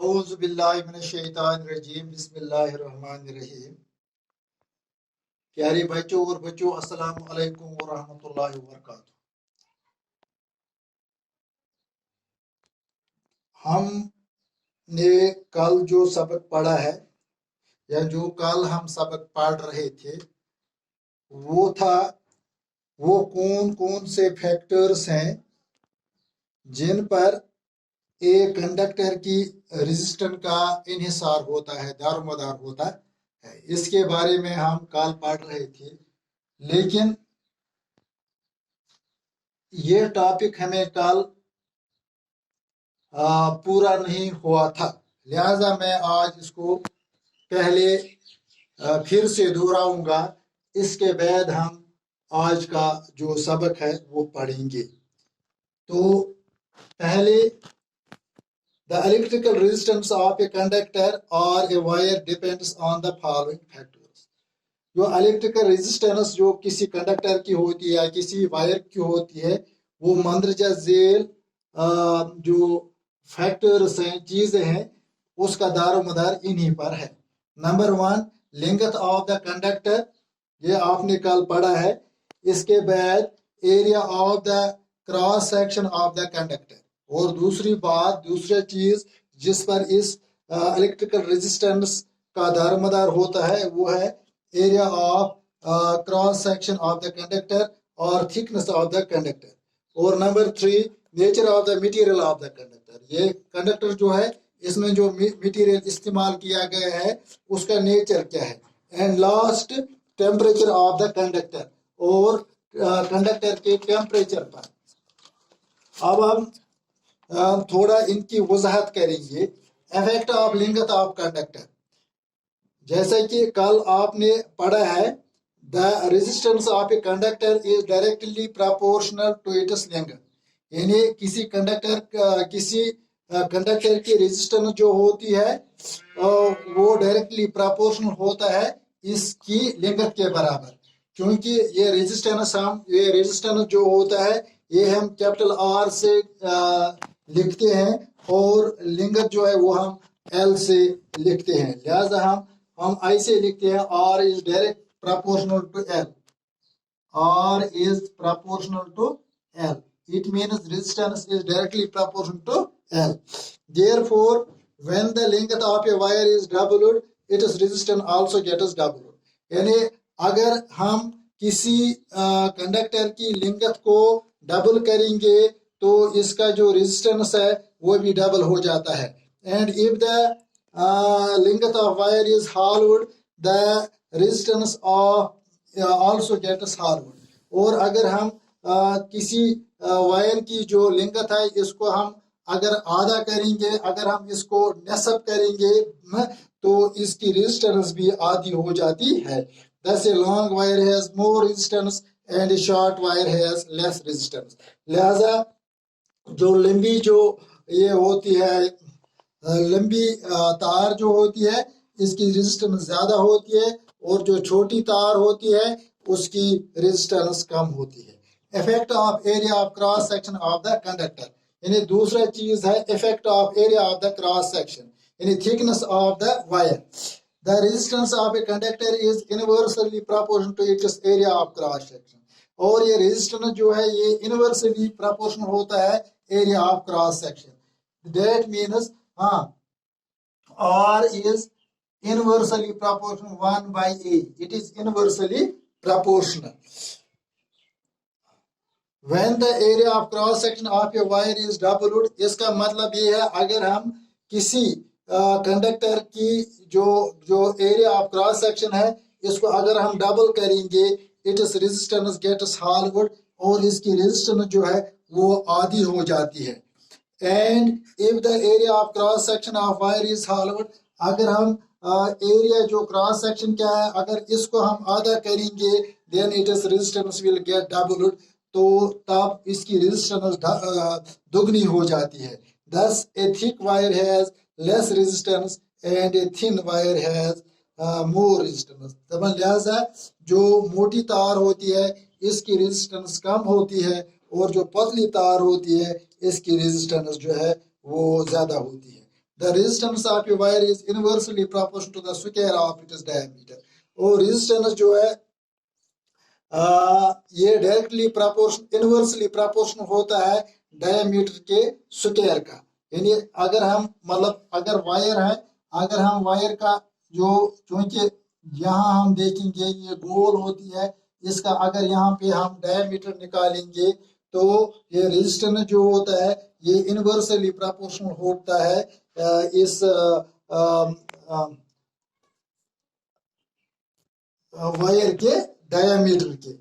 औज़ु बिल्लाहि मिनश शैतानिर रजीम बिस्मिल्लाहिर रहमानिर रहीम। प्यारे बच्चों और बच्चों, अस्सलामु अलैकुम व रहमतुल्लाहि व बरकातुहू। हमने कल जो सबक पढ़ा है या जो कल हम सबक पढ़ रहे थे वो था वो कौन कौन से फैक्टर्स हैं जिन पर एक कंडक्टर की रेजिस्टेंस का इन्हिसार होता है, दारोमदार होता है। इसके बारे में हम कल पढ़ रहे थे, लेकिन ये टॉपिक हमें कल पूरा नहीं हुआ था, लिहाजा मैं आज इसको पहले फिर से दोहराऊंगा। इसके बाद हम आज का जो सबक है वो पढ़ेंगे। तो पहले, the electrical resistance of a conductor और a wire depends on the following factors. जो इलेक्ट्रिकल रेजिस्टेंस जो किसी कंडक्टर की होती है या किसी वायर की होती है, वो मंदरजा झेल जो फैक्टर्स हैं, चीजें हैं, उसका दारोमदार इन्हीं पर है। Number 1, length of the conductor, ये आपने कल पढ़ा है। इसके बाद area of the cross section of the conductor, और दूसरी बात, दूसरी चीज जिस पर इस इलेक्ट्रिकल रेजिस्टेंस का दारोमदार होता है वो है area of cross section of the conductor और थिकनेस ऑफ द कंडक्टर। और number 3, nature of the material of the conductor. ये कंडक्टर जो है, इसमें जो मटेरियल इस्तेमाल किया गया है उसका नेचर क्या है। And last, temperature of the conductor, और कंडक्टर के टेम्परेचर पर। अब हम थोड़ा इनकी वजाहत करेंगे। Effect of length of conductor, जैसा कि कल आपने पढ़ा है, the resistance of a conductor is directly proportional to its length. यानी किसी कंडक्टर की रेजिस्टेंस जो होती है वो डायरेक्टली प्रोपोर्शनल होता है इसकी लेंथ के बराबर। क्योंकि ये रेजिस्टेंस जो होता है ये हम कैपिटल आर से लिखते हैं और लेंथ जो है वो हम एल से लिखते हैं। लिहाजा हम ऐसे लिखते हैं, R is direct proportional to L. R is proportional to L. It means resistance is directly proportional to L. Therefore, when the length of a wire is doubled, its resistance also gets doubled. यानी अगर हम किसी conductor की length को double करेंगे तो इसका जो रेजिस्टेंस है वो भी डबल हो जाता है। And if the length of wire is होलोड, the resistance of also gets hollowed. और अगर हम किसी वायर की जो लेंथ है इसको हम अगर आधा करेंगे, अगर हम इसको नसब करेंगे तो इसकी रेजिस्टेंस भी आधी हो जाती है। Thus a long wire has more resistance and a short wire has less resistance. लिहाजा जो लंबी जो ये होती है, लंबी तार जो होती है इसकी रेजिस्टेंस ज्यादा होती है, और जो छोटी तार होती है उसकी रेजिस्टेंस कम होती है। Effect of area of cross section of the conductor, यानी दूसरा चीज है effect of area of the cross section, यानी thickness of the wire. The resistance of a conductor is inversely proportional to its area of cross section. और ये resistance जो है ये इनवर्सली प्रोपोर्शनल होता है area of cross section. That means R is inversely proportional 1 by A. It is inversely proportional. When the area of cross section of a wire is doubled, इसका मतलब ये है अगर हम किसी कंडक्टर की जो एरिया ऑफ क्रॉस सेक्शन है इसको अगर हम डबल करेंगे, इट्स रेजिस्टेंस गेट्स होलोड, और इसकी रेजिस्टेंस जो है वो आधी हो जाती है। And if the area of cross section of wire is होलोड, अगर हम एरिया जो क्रॉस सेक्शन क्या है अगर इसको हम आधा करेंगे, then its resistance will get doubled, तो तब इसकी रेजिस्टेंस दुगनी हो जाती है। Thus a thick wire has less resistance and a thin wire has more resistance. तब लिहाजा जो मोटी तार होती है इसकी रेजिस्टेंस कम होती है, और जो पतली तार होती है इसकी रेजिस्टेंस जो है वो ज्यादा होती है। the resistance of a wire is inversely proportional to the square of its diameter. और resistance जो है ये डायरेक्टली प्रोपोर्शन इनवर्सली प्रोपोर्शनल होता है डायमीटर के स्क्वायर का। यानी अगर हम मतलब अगर हम वायर का जो चूंकि यहाँ हम देखेंगे ये गोल होती है, इसका अगर यहाँ पे हम डायमीटर निकालेंगे तो ये रेजिस्टेंस जो होता है ये इनवर्सली प्रोपोर्शनल होता है इस वायर के diameter के।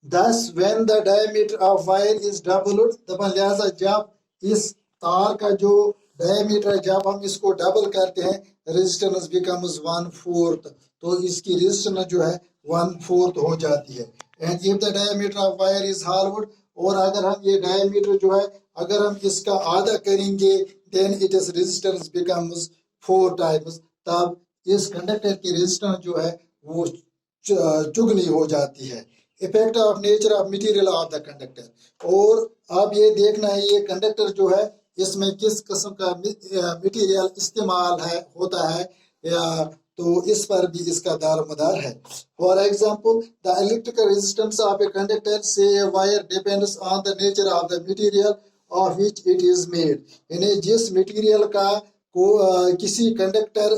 Thus when the diameter of wire is doubled, तब लिहाजा जब इस तार का जो diameter है जब हम इसको डबल करते हैं resistance becomes 1/4, तो इसकी resistance जो है 1/4 हो जाती है। And if the diameter of wire is halved, और अगर हम ये diameter जो है अगर हम इसका आधा करेंगे then its resistance becomes 4 times, तब इस कंडक्टर की रेजिस्टेंस जो है वो चुगनी हो जाती है। Effect of nature of material of the conductor, और अब ये देखना है ये कंडक्टर जो है इसमें किस किस्म का मटेरियल इस्तेमाल है होता है या तो इस पर भी इसका दारोमदार है। For example the electrical resistance of a conductor say a wire depends on the nature of the material of which it is made. यानी जिस मटेरियल का को किसी कंडक्टर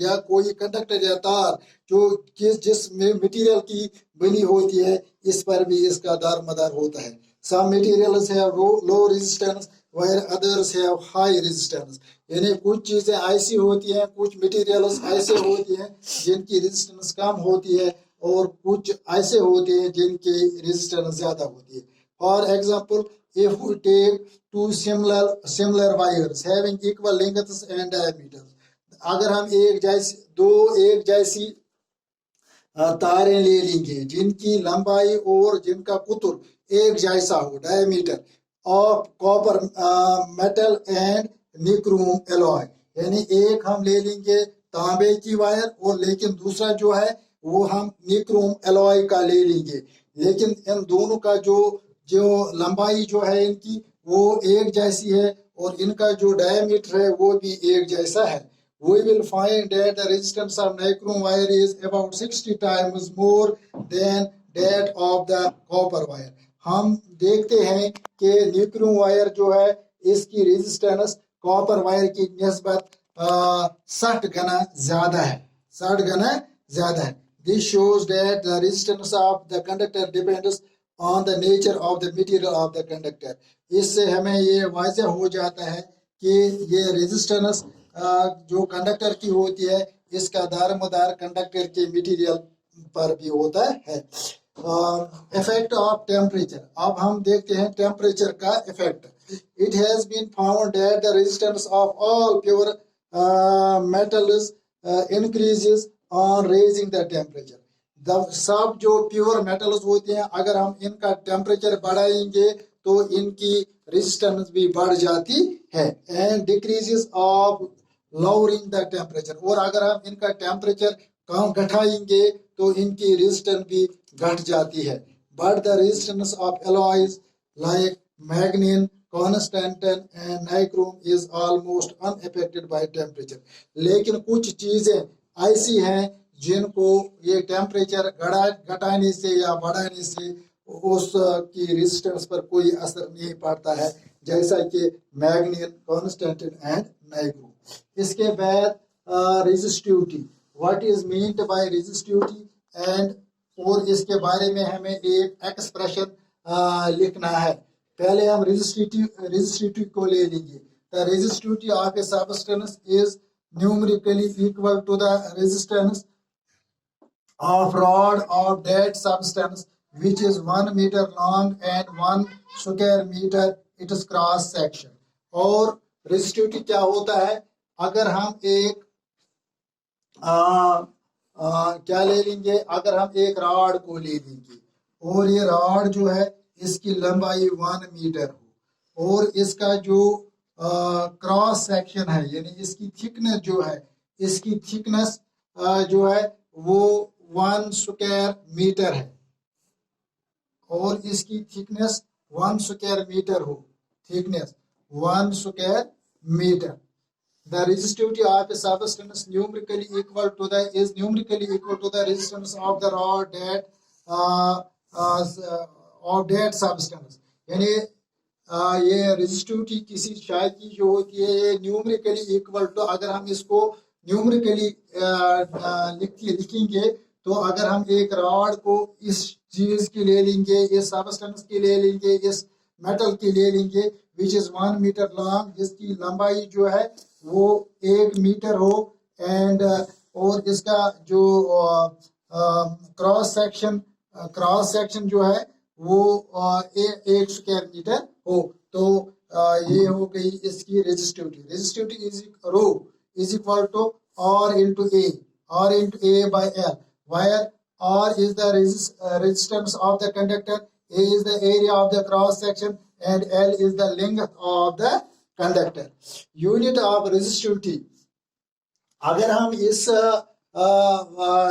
या कोई कंडक्टर या तार जो जिस मटेरियल की बनी होती है इस पर भी इसका दारोमदार होता है। Some materials have low resistance while others have high resistance। यानी कुछ चीजें ऐसी होती हैं, कुछ मटेरियल्स ऐसे होती हैं जिनकी रेजिस्टेंस कम होती है और कुछ ऐसे होते हैं जिनकी रेजिस्टेंस ज्यादा होती है। For example if we take two similar wires having equal lengths and diameters, अगर हम एक जैसी तारें ले लेंगे जिनकी लंबाई और जिनका कुतुर एक जैसा हो, diameter of copper metal and nichrome alloy, यानी एक हम ले लेंगे तांबे की वायर और लेकिन दूसरा जो है वो हम निक्रोम एलॉय का ले लेंगे, लेकिन इन दोनों का जो लंबाई जो है इनकी वो एक जैसी है और इनका जो डायमीटर है वो भी एक जैसा है। We will find that the resistance of nichrome wire is about 60 times more than that of the copper wire। हम देखते हैं कि निक्रोम वायर जो है इसकी रेजिस्टेंस कॉपर वायर की निस्बत 60 गुना ज्यादा है। This shows that the resistance of the conductor depends on the nature of the material of the conductor। इससे हमें ये वाज़ेह हो जाता है कि ये रेजिस्टेंस जो कंडक्टर की होती है इसका दारोमदार कंडक्टर के मटेरियल पर भी होता है। इफेक्ट ऑफ टेम्परेचर, अब हम देखते हैं टेम्परेचर का effect. It has been found that the resistance of all pure metals increases on raising the temperature. सब जो प्योर मेटल्स होते हैं अगर हम इनका टेम्परेचर बढ़ाएंगे तो इनकी रेजिस्टेंस भी बढ़ जाती है। And decreases of lowering the temperature, और अगर हम इनका टेम्परेचर कम घटाएंगे तो इनकी रेजिस्टेंस भी घट जाती है। But the resistance of alloys like मैग्नीन, constantan and nichrome is almost unaffected by temperature. लेकिन कुछ चीजें ऐसी हैं जिनको ये टेम्परेचर घटाने से या बढ़ाने से उसकी रेजिस्टेंस पर कोई असर नहीं पड़ता है, जैसा कि मैग्नीन, कॉन्स्टेंटिन एंड नाइक्रोम। इसके बाद resistivity, what is meant by resistivity and, और इसके बारे में हमें एक एक्सप्रेशन लिखना है। पहले हम रेजिस्टिविटी को ले लेंगे। The resistivity of a substance is numerically equal to the resistance of rod of that substance which is 1 meter long and 1 square meter its cross section। और रेजिस्टिविटी क्या होता है, अगर हम एक क्या ले लेंगे, अगर हम एक रॉड को ले लेंगे और ये रॉड जो है इसकी लंबाई 1 मीटर हो और इसका जो क्रॉस सेक्शन है यानी इसकी थिकनेस जो है, इसकी थिकनेस जो है वो 1 स्क्वायर मीटर है और इसकी थिकनेस 1 स्क्वायर मीटर हो thickness, 1 square meter. The resistivity of a substance numerically equal to the resistance of the rod of that substance. यानी ये रेजिस्टिविटी किसी शाय की जो होती है ये न्यूमेरिकली इक्वल टू, अगर हम इसको न्यूमेरिकली लिखेंगे तो अगर हम एक रॉड को इस चीज की ले लेंगे, इस सबस्टेंस की ले लेंगे, इस मेटल की ले लेंगे विच इज 1 मीटर लॉन्ग, जिसकी लंबाई जो है वो 1 मीटर हो, एंड और इसका जो क्रॉस सेक्शन जो है वो 1 स्क्वायर मीटर हो, तो ये हो गई इसकी resistivity is equal to R into A by L, where R is the resistance of the conductor, A is the area of the cross section, and L is the length of the conductor. Unit of resistivity, अगर हम इस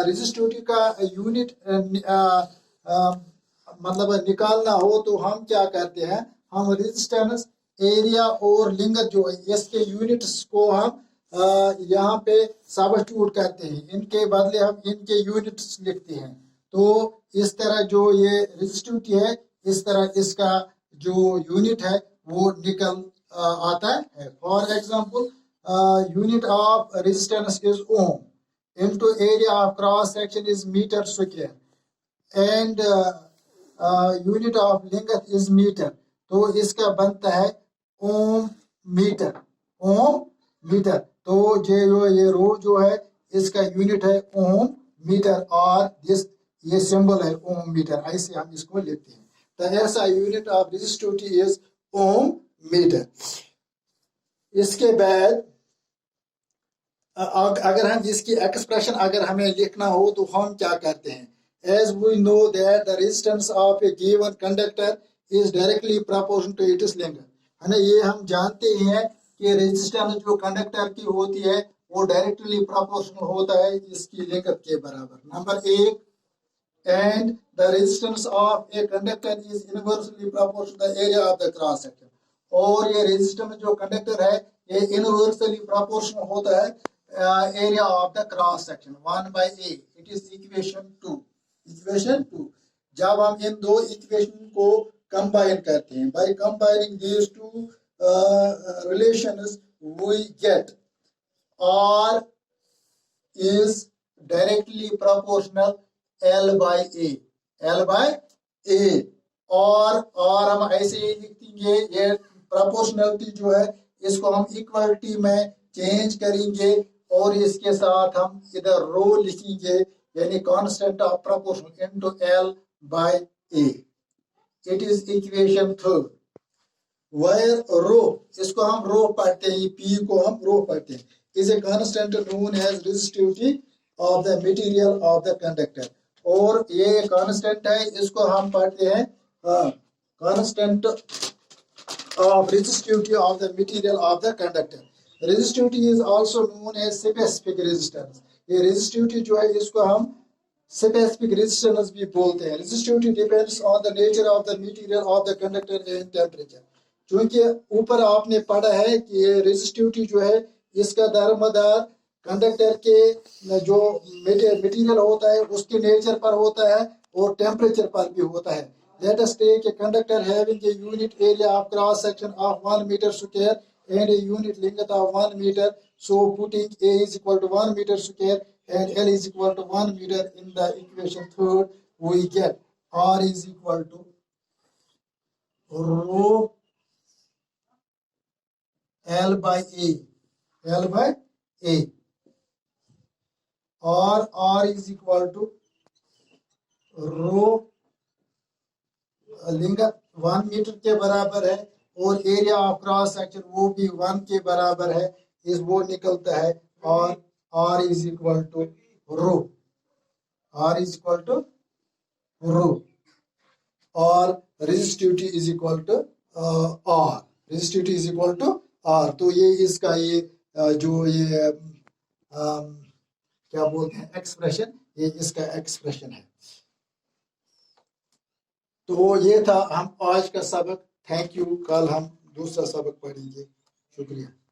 resistivity का unit मतलब निकालना हो तो हम क्या करते हैं, हम रेजिस्टेंस, एरिया और लेंथ जो है इसके यूनिट्स को हम यहाँ पे सब्स्टिट्यूट करते हैं, इनके बदले हम इनके यूनिट्स लिखते हैं, तो इस तरह जो ये रेजिस्टिविटी है इस तरह इसका जो यूनिट है वो निकल आता है. For example unit of resistance is ohm into area of cross section is metre square, and unit of length is metre, तो इसका बनता है ओम मीटर. तो ये रो जो है इसका यूनिट है ओम मीटर, और ये सिंबल है ओम मीटर, ऐसे हम इसको लिखते हैं. तो ऐसा unit of resistivity is ohm metre. इसके बाद अगर हम इसकी एक्सप्रेशन अगर हमें लिखना हो तो हम क्या करते हैं, as we know that the resistance of a given conductor is directly proportional to its length, है ना, ये हम जानते हैं कि रेजिस्टेंस जो कंडक्टर की होती है वो डायरेक्टली प्रोपोर्शनल होता है इसकी लेंथ के बराबर. Number 1, and the resistance of a conductor is inversely proportional to the area of the cross section, और ये रेजिस्टेंस जो कंडक्टर है ये इनवर्सली प्रोपोर्शनल होता है area of the cross section 1/A. It is equation 2. जब हम इन दो इक्वेशन को कंबाइन करते हैं, by combining these two relations we get R is directly proportional L by A, और हम ऐसे ही लिखेंगे, ये प्रोपोर्शनलिटी जो है इसको हम इक्वलिटी में चेंज करेंगे और इसके साथ हम इधर रो लिखेंगे, यानी constant of proportion into L by A. It is equation 3. Where rho, इसको हम रो पढ़ते हैं, P को हम रो पढ़ते हैं, is a constant known as resistivity of the material of the conductor, और ये कांस्टेंट है, इसको हम पढ़ते हैं constant of resistivity of the material of the conductor. Resistivity is also known as specific resistance. ये resistivity जो है इसको हम specific resistance भी बोलते हैं. Resistivity depends on the nature of the material of the conductor and temperature. क्योंकि ऊपर आपने पढ़ा है कि ये रेजिस्टिविटी जो है इसका दारोमदार कंडक्टर के जो मटेरियल होता है उसके नेचर पर होता है और टेम्परेचर पर भी होता है. Let us take a conductor having a unit area of cross section of 1 meter square and a unit length of 1 meter. So putting A is equal to 1 meter square and L is equal to 1 meter in the equation 3, we get R is equal to rho L by A, और R is equal to rho length 1 metre के बराबर है और area of cross section वो भी 1 के बराबर है, इस वो निकलता है, और R is equal to rho, और resistivity is equal to R. तो ये इसका ये जो ये क्या बोलते हैं एक्सप्रेशन, ये इसका एक्सप्रेशन है. तो ये था हम आज का सबक. Thank you. कल हम दूसरा सबक पढ़ेंगे। शुक्रिया।